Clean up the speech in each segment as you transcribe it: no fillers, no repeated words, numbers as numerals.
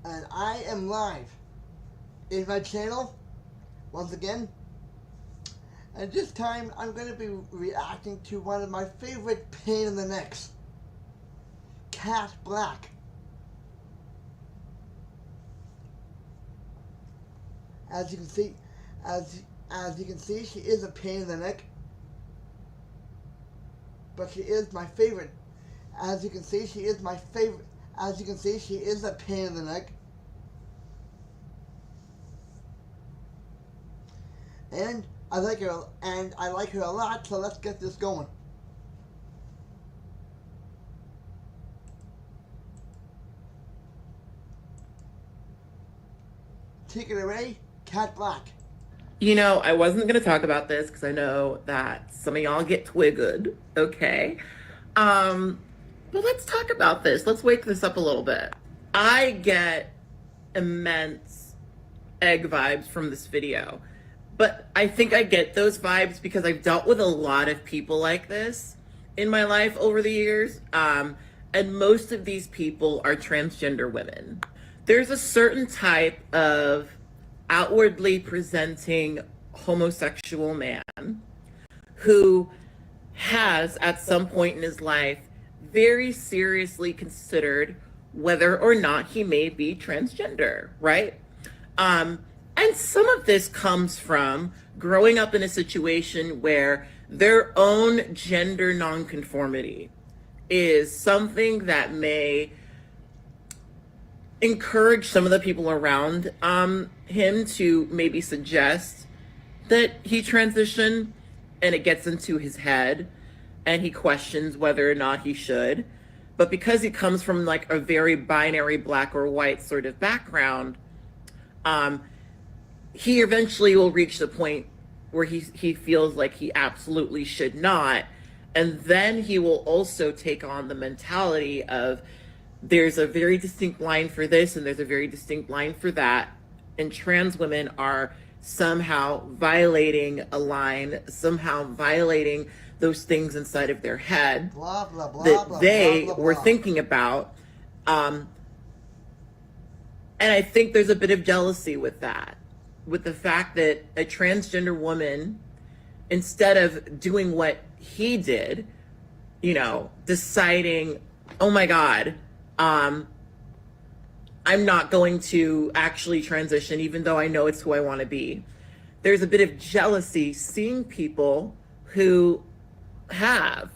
and I am live in my channel once again. And this time I'm going to be reacting to one of my favorite pain in the necks, Cat Blaque. As you can see, as you can see, she is a pain in the neck, but she is my favorite. As you can see, she is my favorite. As you can see, she is a pain in the neck. And I like her a lot, so let's get this going. Take it away, Cat Blaque. You know, I wasn't going to talk about this because I know that some of y'all get twiggered, okay? But let's talk about this. Let's wake this up a little bit. I get immense egg vibes from this video, but I think I get those vibes because I've dealt with a lot of people like this in my life over the years, and most of these people are transgender women. There's a certain type of outwardly presenting homosexual man who has, at some point in his life, very seriously considered whether or not he may be transgender, right? And some of this comes from growing up in a situation where their own gender nonconformity is something that may encourage some of the people around him to maybe suggest that he transition, and it gets into his head and he questions whether or not he should. But because he comes from like a very binary black or white sort of background, he eventually will reach the point where he feels like he absolutely should not. And then he will also take on the mentality of, there's a very distinct line for this and there's a very distinct line for that, and trans women are somehow violating a line, somehow violating those things inside of their head Blah, blah, blah, that blah, they blah, blah, were blah. thinking about. And I think there's a bit of jealousy with that, with the fact that a transgender woman, instead of doing what he did, you know, deciding, oh my God, I'm not going to actually transition, even though I know it's who I want to be. There's a bit of jealousy seeing people who have,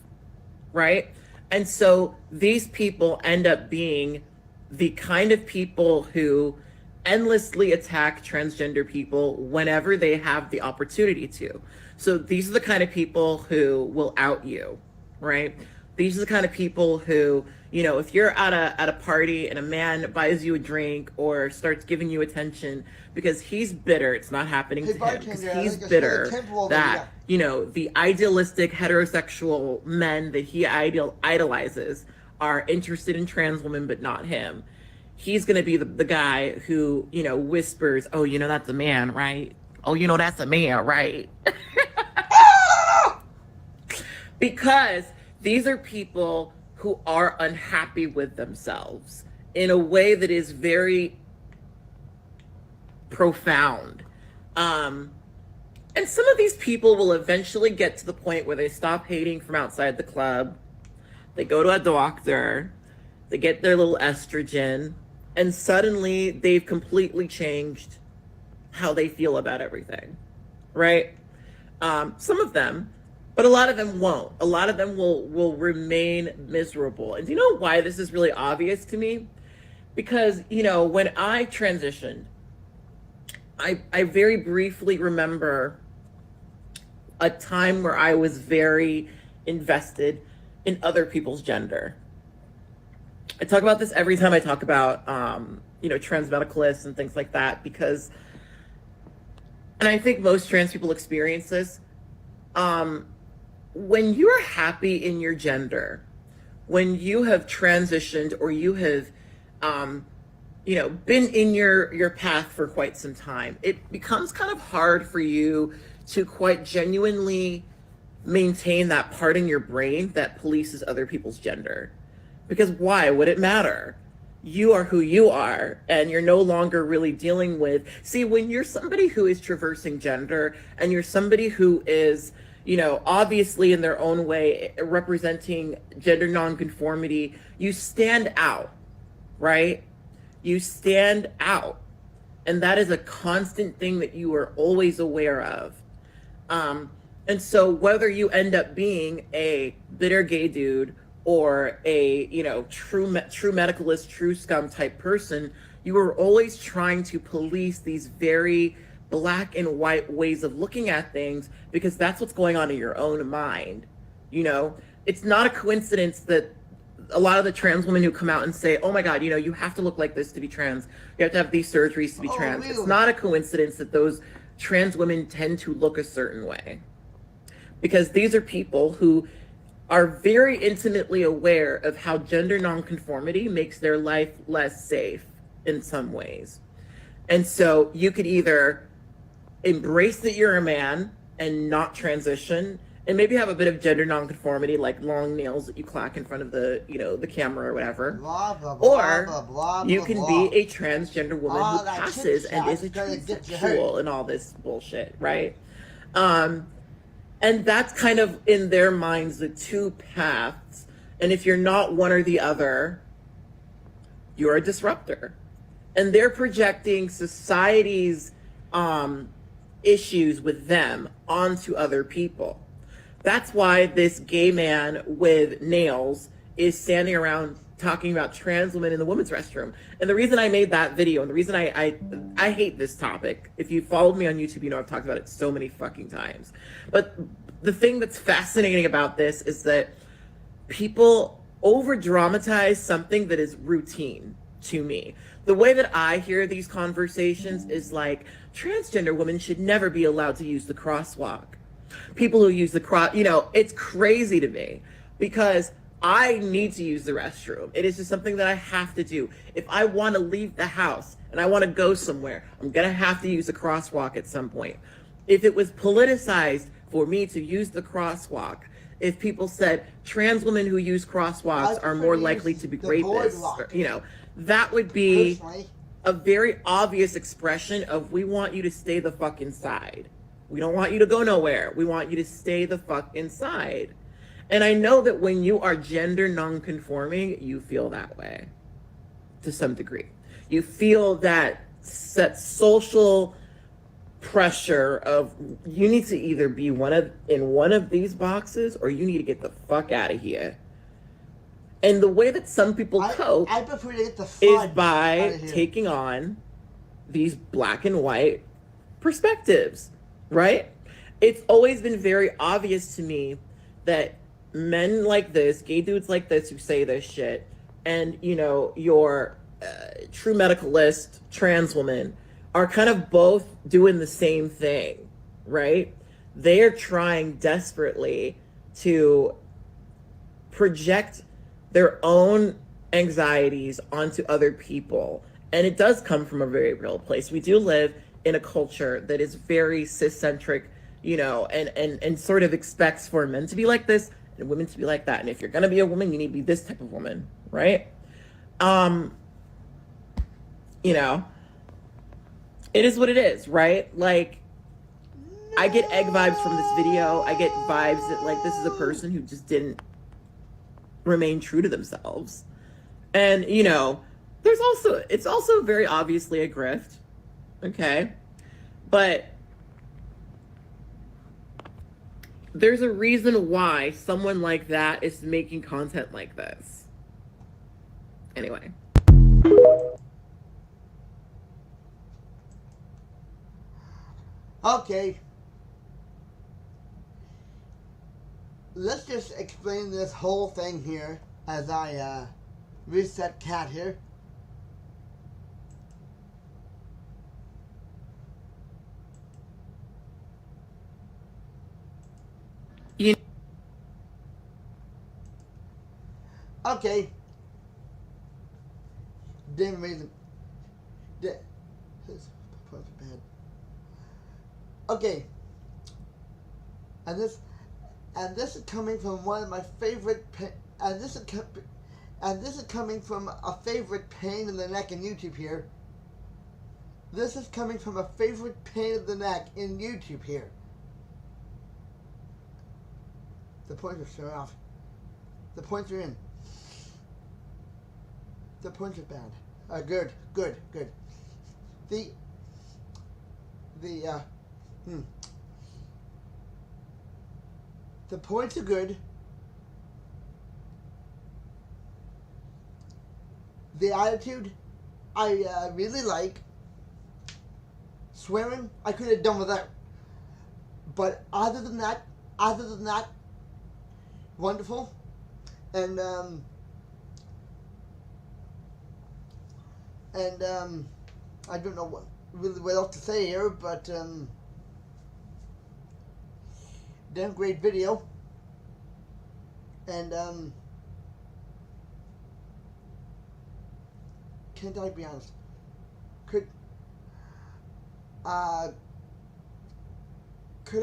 right? And so these people end up being the kind of people who endlessly attack transgender people whenever they have the opportunity to. So these are the kind of people who will out you, right? These are the kind of people who, you know, if you're at a party and a man buys you a drink or starts giving you attention because he's bitter, it's not happening to him, because he's bitter that, you know, the idealistic heterosexual men that he idolizes are interested in trans women but not him. He's going to be the guy who, you know, whispers, oh, you know, that's a man, right? Oh, you know, that's a man, right? Because these are people who are unhappy with themselves in a way that is very profound. And some of these people will eventually get to the point where they stop hating from outside the club. They go to a doctor, they get their little estrogen, and suddenly they've completely changed how they feel about everything, right? Some of them, but a lot of them won't. A lot of them will remain miserable. And do you know why this is really obvious to me? Because, you know, when I transitioned, I very briefly remember a time where I was very invested in other people's gender. I talk about this every time I talk about, you know, trans medicalists and things like that, because, and I think most trans people experience this, when you're happy in your gender, when you have transitioned or you have, you know, been in your path for quite some time, it becomes kind of hard for you to quite genuinely maintain that part in your brain that polices other people's gender. Because why would it matter? you are who you are, and you're no longer really dealing with, see, when you're somebody who is traversing gender, and you're somebody who is, you know, obviously in their own way representing gender nonconformity, you stand out, right? You stand out, and that is a constant thing that you are always aware of. um, and so whether you end up being a bitter gay dude or a, you know, true medicalist, true scum type person, you are always trying to police these very black and white ways of looking at things, because that's what's going on in your own mind. You know, it's not a coincidence that a lot of the trans women who come out and say, oh my God, you know, you have to look like this to be trans, you have to have these surgeries to be trans. Really? It's not a coincidence that those trans women tend to look a certain way, because these are people who are very intimately aware of how gender nonconformity makes their life less safe in some ways. And so you could either embrace that you're a man and not transition, and maybe have a bit of gender nonconformity, like long nails that you clack in front of the, you know, the camera or whatever. Blah, blah, blah, or blah, blah, you blah, can blah. be a transgender woman who that passes chit and chat is a gonna get you transsexual hurt. and all this bullshit, right? And that's kind of in their minds the two paths. And if you're not one or the other, you're a disruptor. And they're projecting society's issues with them onto other people. That's why this gay man with nails is standing around talking about trans women in the women's restroom. And the reason I made that video, and the reason I hate this topic, if you followed me on YouTube, you know I've talked about it so many fucking times. But the thing that's fascinating about this is that people over dramatize something that is routine to me. The way that I hear these conversations is like, transgender women should never be allowed to use the crosswalk. People who use the cross, you know, it's crazy to me, because I need to use the restroom. It is just something that I have to do. If I want to leave the house and I want to go somewhere, I'm going to have to use a crosswalk at some point. If it was politicized for me to use the crosswalk, if people said trans women who use crosswalks are more likely to be rapists, or, you know, that would be Personally, a very obvious expression of, we want you to stay the fuck inside. We don't want you to go nowhere. We want you to stay the fuck inside. And I know that when you are gender non-conforming, you feel that way to some degree. You feel that social pressure of, you need to either be in one of these boxes, or you need to get the fuck out of here. And the way that some people cope I prefer to get the is fudge by outta here. taking on these black and white perspectives, right? It's always been very obvious to me that men like this, gay dudes like this who say this shit, and, you know, your true medicalist trans woman are kind of both doing the same thing, right? They're trying desperately to project their own anxieties onto other people. And it does come from a very real place. We do live in a culture that is very cis-centric, you know, and sort of expects for men to be like this and women to be like that. And if you're going to be a woman, you need to be this type of woman, right? You know, it is what it is, right? Like, I get egg vibes from this video. I get vibes that, like, this is a person who just didn't remain true to themselves. And, you know, it's also very obviously a grift, okay? But there's a reason why someone like that is making content like this. Anyway. Okay. Let's just explain this whole thing here as I reset cat here. You Okay. Damn amazing. Okay. And this is coming from one of my favorite, and And this is coming from a favorite pain in the neck in YouTube here. This is coming from a favorite pain in the neck in YouTube here. The points are shut off. The points are in. The points are bad. Good. The points are good. The attitude, I really like. Swearing, I could have done without. But other than that, wonderful. And I don't know what else to say here, but damn great video. And can't I be honest? Could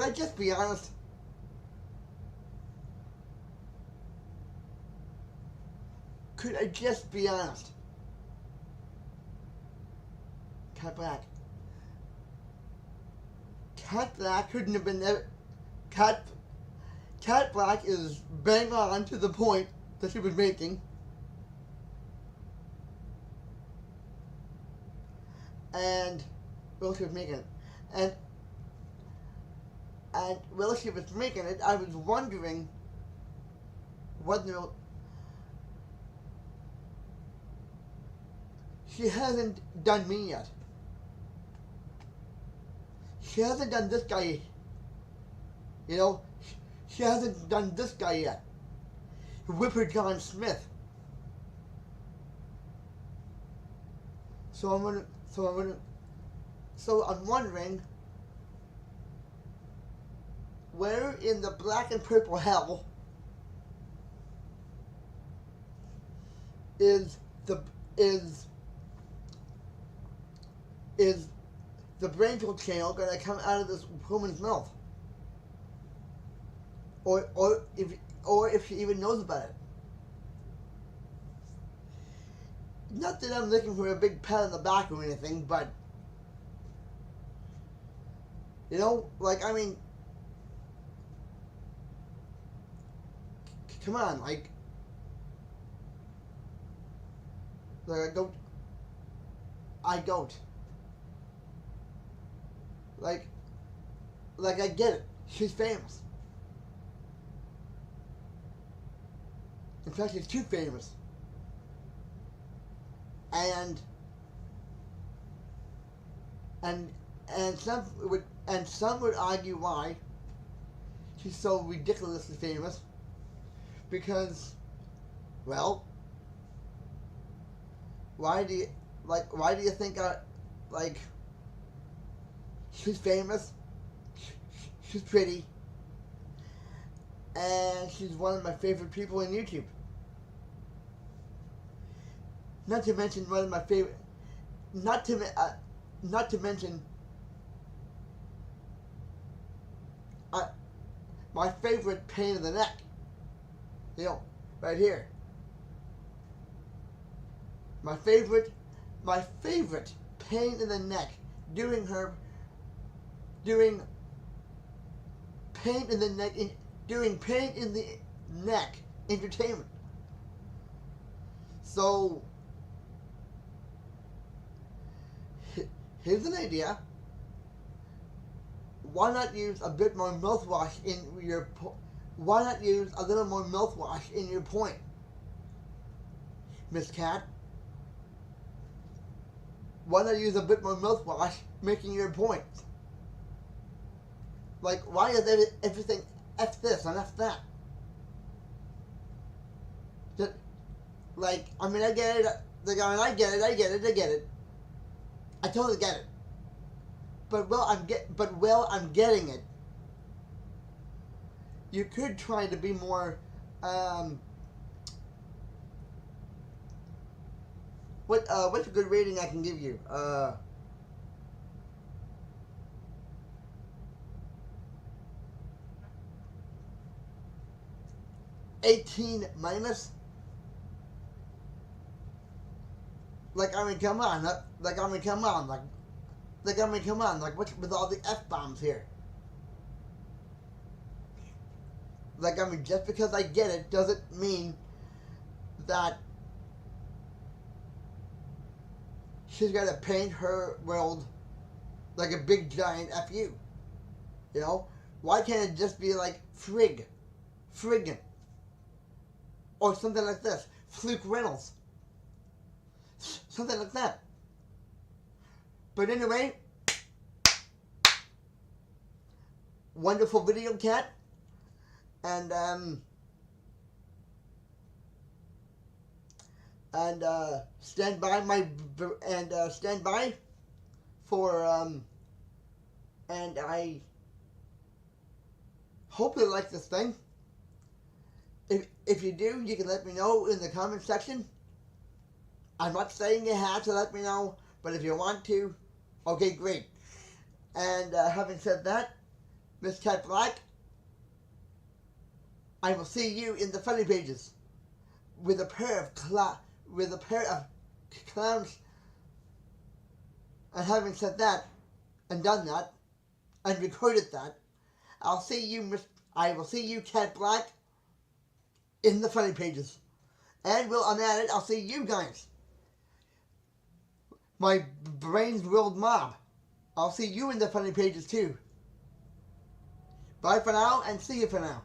I just be honest? Could I just be honest? Cat Blaque. Cat Blaque couldn't have been there. Cat Blaque is bang on to the point that she was making. And while she was making it. And while she was making it, I was wondering whether she hasn't done me yet. She hasn't done this guy. You know, she hasn't done this guy yet. Whipper John Smith. So I'm wondering where in the black and purple hell is the Brainfield channel going to come out of this woman's mouth, or if she even knows about it. Not that I'm looking for a big pat on the back or anything, but you know, like, I mean, come on, like I don't. Like I get it. She's famous. In fact, she's too famous. And some would argue why she's so ridiculously famous. Because, well, why do you think she's famous, she's pretty, and she's one of my favorite people on YouTube. Not to mention one of my favorite, not to mention my favorite pain in the neck. You know, right here. My favorite pain in the neck doing pain in the neck entertainment. So here's an idea. Why not use a bit more mouthwash in your? Why not use a little more mouthwash in your point, Miss Cat? Why not use a bit more mouthwash making your point? Like, why is everything F this and F that? Like, I mean, I get it. I get it. I totally get it. But I'm getting it. You could try to be more. What's a good rating I can give you? 18 minus. Like, I mean, come on. Like, I mean, come on. Like, I mean, come on. Like, what's with all the F-bombs here? Like, I mean, just because I get it doesn't mean that she's got to paint her world like a big giant F-U. You know? Why can't it just be like frig? Friggin'. Or something like this. Fluke Reynolds. Something like that. But anyway, wonderful video, Cat. And stand by for and I hope you like this thing. If you do, you can let me know in the comment section. I'm not saying you have to let me know, but if you want to, okay, great. And having said that, Miss Cat Blaque, I will see you in the funny pages with a pair of clowns. And having said that, and done that, and recorded that, I will see you, Cat Blaque, in the funny pages. And I'm at it. I'll see you guys. My brains world mob. I'll see you in the funny pages too. Bye for now, and see you for now.